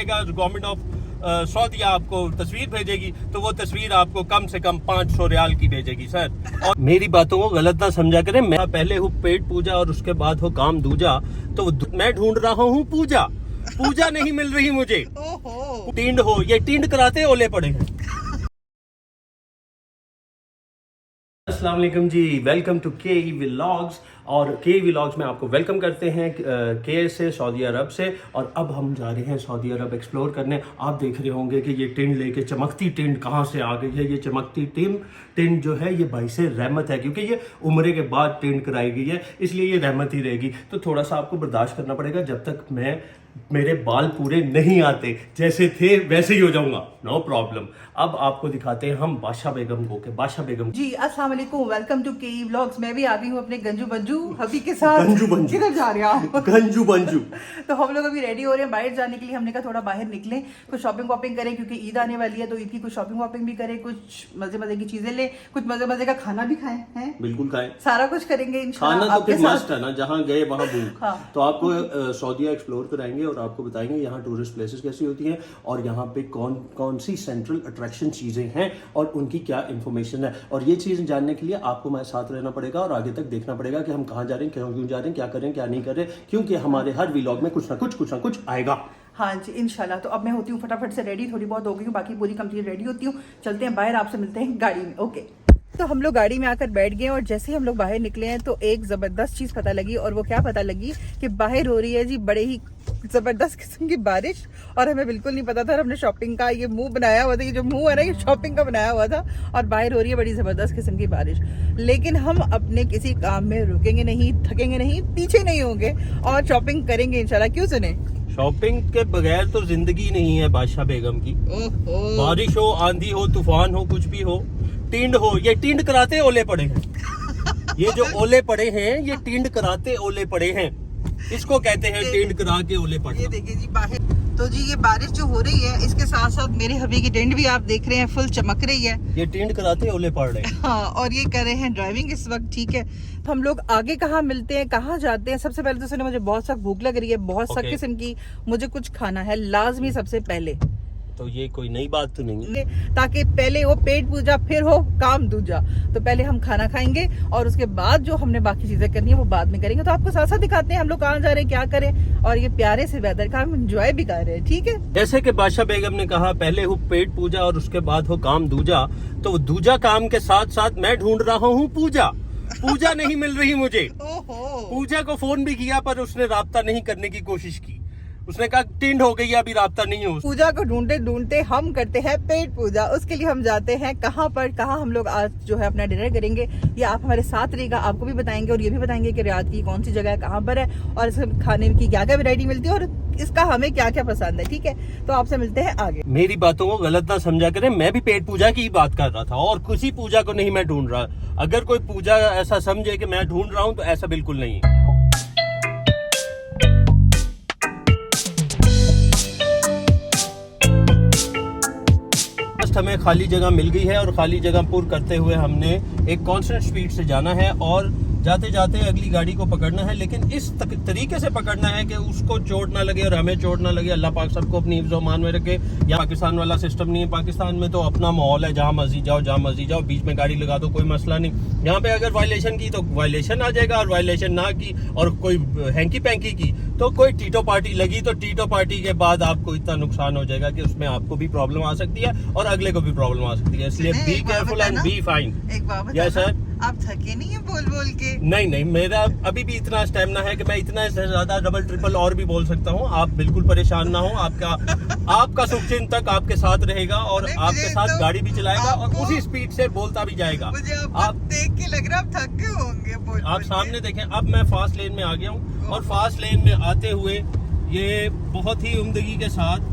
आएगा, government of सऊदीया आपको तस्वीर भेजेगी तो वो तस्वीर आपको कम से कम 500 रियाल की भेजेगी सर। और मेरी बातों को गलत ना समझा करें, मैं पहले हूँ पेट पूजा और उसके बाद हो काम दूजा। तो मैं ढूंढ रहा हूँ पूजा, पूजा नहीं मिल रही मुझे। टिंड हो, ये टिंड कराते ओले पड़े हैं। अस्सलाम वालेकुम जी, वेलकम टू के व्लॉग्स। और के व्लॉग्स में आपको वेलकम करते हैं के से, सऊदी अरब से। और अब हम जा रहे हैं सऊदी अरब एक्सप्लोर करने। आप देख रहे होंगे कि ये टिंड लेके, चमकती टिंड कहाँ से आ गई है। ये चमकती टिंड जो है ये भाई से रहमत है, क्योंकि ये उम्रे के बाद टिंड कराई गई है, इसलिए ये रहमत ही रहेगी। तो थोड़ा सा आपको बर्दाश्त करना पड़ेगा जब तक मेरे बाल पूरे नहीं आते। जैसे थे वैसे ही हो जाऊंगा, नो प्रॉब्लम। अब आपको दिखाते हैं हम बादशाह बेगम को। बादशाह बेगम जी अस्सलाम वालेकुम, वेलकम टू के व्लॉग्स। मैं भी आ गई हूँ अपने गंजू बंजू हबी के साथ। गंजू बंजू किधर जा रहे हैं आप? गंजू बंजू। तो हम लोग अभी रेडी हो रहे हैं बाहर जाने के लिए। हमने कहा थोड़ा बाहर निकलें, कुछ शॉपिंग वॉपिंग करें, क्योंकि ईद आने वाली है। तो ईद की कुछ शॉपिंग वॉपिंग भी करें, कुछ मजे मजे की चीजें लें, कुछ मजे मजे का खाना भी खाएं हैं। बिल्कुल खाएं, सारा कुछ करेंगे इंशाल्लाह। खाना तो आपके फिर साथ मस्ट है ना, जहाँ गए वहाँ भूख। हाँ। तो आपको सऊदीया एक्सप्लोर कराएंगे और आपको बताएंगे यहाँ टूरिस्ट प्लेसेस कैसी होती हैं और यहाँ पे कौन कौन सी सेंट्रल अट्रैक्शन चीजें हैं और उनकी क्या इंफॉर्मेशन है। और ये चीज जानने के लिए आपको हमारे साथ रहना पड़ेगा और आगे तक देखना पड़ेगा कि हम कहाँ जा रहे हैं, क्यों जा रहे हैं, क्या कर रहे हैं, क्या नहीं कर रहे, क्योंकि हमारे हर व्लॉग में कुछ ना कुछ आएगा। हाँ जी इंशाल्लाह। तो अब मैं होती हूँ फटाफट से रेडी, थोड़ी बहुत हो गई हूँ, बाकी पूरी कंप्लीट रेडी होती हूँ। चलते हैं बाहर, आपसे मिलते हैं गाड़ी में। ओके। तो हम लोग गाड़ी में आकर बैठ गए और जैसे ही हम लोग बाहर निकले हैं तो एक जबरदस्त चीज पता लगी। और वो क्या पता लगी कि बाहर हो रही है जी बड़े ही जबरदस्त किस्म की बारिश। और हमें बिल्कुल नहीं पता था, हमने शॉपिंग का ये मुंह बनाया हुआ था, ये जो मुंह है ना ये शॉपिंग का बनाया हुआ था। और बाहर हो रही है बड़ी जबरदस्त किस्म की बारिश। लेकिन हम अपने किसी काम में रुकेंगे नहीं, थकेंगे नहीं, पीछे नहीं होंगे और शॉपिंग करेंगे इंशाल्लाह। क्यों सुने, शॉपिंग के बगैर तो जिंदगी नहीं है बादशाह बेगम की। बारिश हो, आंधी हो, तूफान हो, कुछ भी हो, टिंड हो, ये टिंड कराते ओले पड़े हैं। ये जो ओले पड़े हैं ये टिंड कराते ओले पड़े हैं, इसको कहते हैं टिंड करा के ओले पड़े। ये देखिए जी बाहर तो जी ये बारिश जो हो रही है इसके साथ साथ मेरे हबी की टेंट भी आप देख रहे हैं फुल चमक रही है। ये टिंड कराते ओले पड़ रहे हैं। हाँ, और ये कर रहे हैं ड्राइविंग इस वक्त। ठीक है, तो हम लोग आगे कहाँ मिलते हैं, कहाँ जाते हैं। सबसे पहले तो सुने, मुझे बहुत सख्त भूख लग रही है, बहुत सख्त किस्म की। मुझे कुछ खाना है लाजमी सबसे पहले। तो ये कोई नई बात तो नहीं है, ताकि पहले हो पेट पूजा फिर हो काम दूजा। तो पहले हम खाना खाएंगे और उसके बाद जो हमने बाकी चीजें करनी है वो बाद में करेंगे। तो आपको साथ साथ दिखाते हैं हम लोग कहाँ जा रहे हैं, क्या करें, और ये प्यारे से वेदर का हम एंजॉय भी कर रहे हैं। ठीक है, जैसे कि बादशाह बेगम ने कहा पहले हो पेट पूजा और उसके बाद हो काम दूजा। तो दूजा काम के साथ साथ मैं ढूंढ रहा हूँ पूजा, पूजा नहीं मिल रही मुझे। पूजा को फोन भी किया पर उसने राब्ता नहीं करने की कोशिश की। उसने कहा टिंड हो गई है, अभी राब्ता नहीं हो। पूजा को ढूंढते ढूंढते हम करते हैं पेट पूजा। उसके लिए हम जाते हैं कहाँ पर, कहाँ हम लोग आज जो है अपना डिनर करेंगे, ये आप हमारे साथ रहिएगा। आपको भी बताएंगे और ये भी बताएंगे कि रियाद की कौन सी जगह है, कहाँ पर है, और इस खाने की क्या क्या वैरायटी मिलती है और इसका हमें क्या क्या पसंद है। ठीक है, तो आपसे मिलते हैं आगे। मेरी बातों को गलत ना समझा करें, मैं भी पेट पूजा की ही बात कर रहा था और किसी पूजा को नहीं मैं ढूंढ रहा। अगर कोई पूजा ऐसा समझे कि मैं ढूंढ रहा हूँ तो ऐसा बिल्कुल नहीं है। हमें खाली जगह मिल गई है और खाली जगह पूर्ण करते हुए हमने एक कांस्टेंट स्पीड से जाना है और जाते जाते अगली गाड़ी को पकड़ना है। लेकिन इस तरीके से पकड़ना है कि उसको चोट ना लगे और हमें चोट ना लगे। अल्लाह पाक सबको अपनी हिफ्ज़ मान में रखे। यहाँ पाकिस्तान वाला सिस्टम नहीं है। पाकिस्तान में तो अपना माहौल है, जहाँ मर्जी जाओ, जहाँ मर्जी जाओ, बीच में गाड़ी लगा दो, कोई मसला नहीं। यहाँ पे अगर वायलेशन की तो वायलेशन आ जाएगा और वायलेशन ना की और कोई हैंकी पैंकी की तो कोई टीटो पार्टी लगी तो टीटो पार्टी के बाद आपको इतना नुकसान हो जाएगा कि उसमें आपको भी प्रॉब्लम आ सकती है और अगले को भी प्रॉब्लम आ सकती है। इसलिए be careful and be fine. Yes sir, आप थके नहीं है बोल बोल के? नहीं, मेरा अभी भी इतना स्टेमिना है कि मैं इतना से ज्यादा डबल ट्रिपल और भी बोल सकता हूँ। आप बिल्कुल परेशान ना हो, आपका शुभचिंतक आपके साथ रहेगा और आपके साथ गाड़ी भी चलाएगा और उसी स्पीड से बोलता भी जाएगा। आप देख के लग रहा है आप थक गए होंगे बोल। आप सामने देखें, अब मैं फास्ट लेन में आ गया हूँ और फास्ट लेन में आते हुए ये बहुत ही उम्दगी के साथ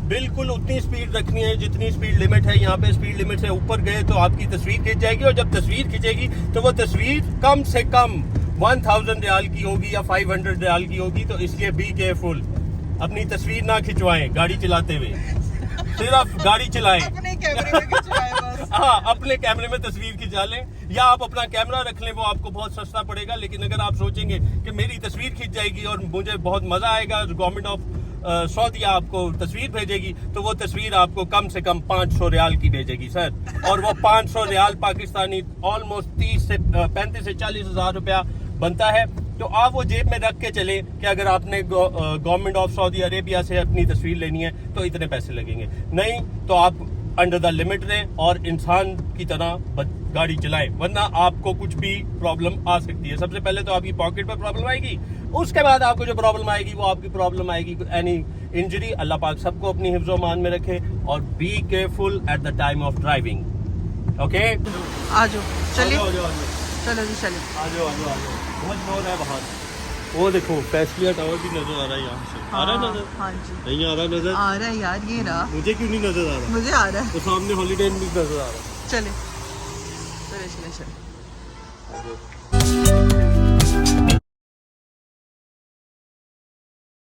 बिल्कुल उतनी स्पीड रखनी है जितनी स्पीड लिमिट है। यहाँ पे स्पीड लिमिट से ऊपर गए तो आपकी तस्वीर खींच जाएगी और जब तस्वीर खींचेगी तो वो तस्वीर कम से कम 1000 रियाल की होगी या 500 रियाल की होगी। तो इसलिए बी केयरफुल, अपनी तस्वीर ना खिंचवाएं गाड़ी चलाते हुए, सिर्फ गाड़ी चलाएं। अपने कैमरे में खिंचवाएं बस। हाँ, अपने कैमरे में तस्वीर खिंचा लें या आप अपना कैमरा रख लें, वो आपको बहुत सस्ता पड़ेगा। लेकिन अगर आप सोचेंगे कि मेरी तस्वीर खिंच जाएगी और मुझे बहुत मजा आएगा, गवर्नमेंट ऑफ सऊदीया आपको तस्वीर भेजेगी तो वो तस्वीर आपको कम से कम 500 रियाल की भेजेगी सर, और वो 500 रियाल पाकिस्तानी ऑलमोस्ट 30 से 35 से 40 हज़ार रुपया बनता है। तो आप वो जेब में रख के चले कि अगर आपने गवर्नमेंट ऑफ सऊदी अरेबिया से अपनी तस्वीर लेनी है तो इतने पैसे लगेंगे, नहीं तो आप अंडर द लिमिट रहें और इंसान की तरह गाड़ी चलाएं, वरना आपको कुछ भी प्रॉब्लम आ सकती है। सबसे पहले तो आपकी पॉकेट पर प्रॉब्लम आएगी, उसके बाद आपको जो प्रॉब्लम आएगी वो आपकी प्रॉब्लम आएगी एनी इंजरी। अल्लाह पाक सबको अपनी हिफ्ज़ व मान में रखे, और be careful at the time of driving. Okay, आ जाओ, चलिए चलो जी चलिए। आ जाओ बहुत शोर है बाहर। वो देखो फैसलिया टावर भी नजर आ रहा है यहाँ से। आ रहा है नजर? हाँ जी, नहीं आ रहा नजर? आ रहा है यार, ये रहा। मुझे क्यों नहीं नजर आ रहा? मुझे आ रहा है। तो सामने हॉलीडे इन भी नजर आ रहा है। चले चले चले चले।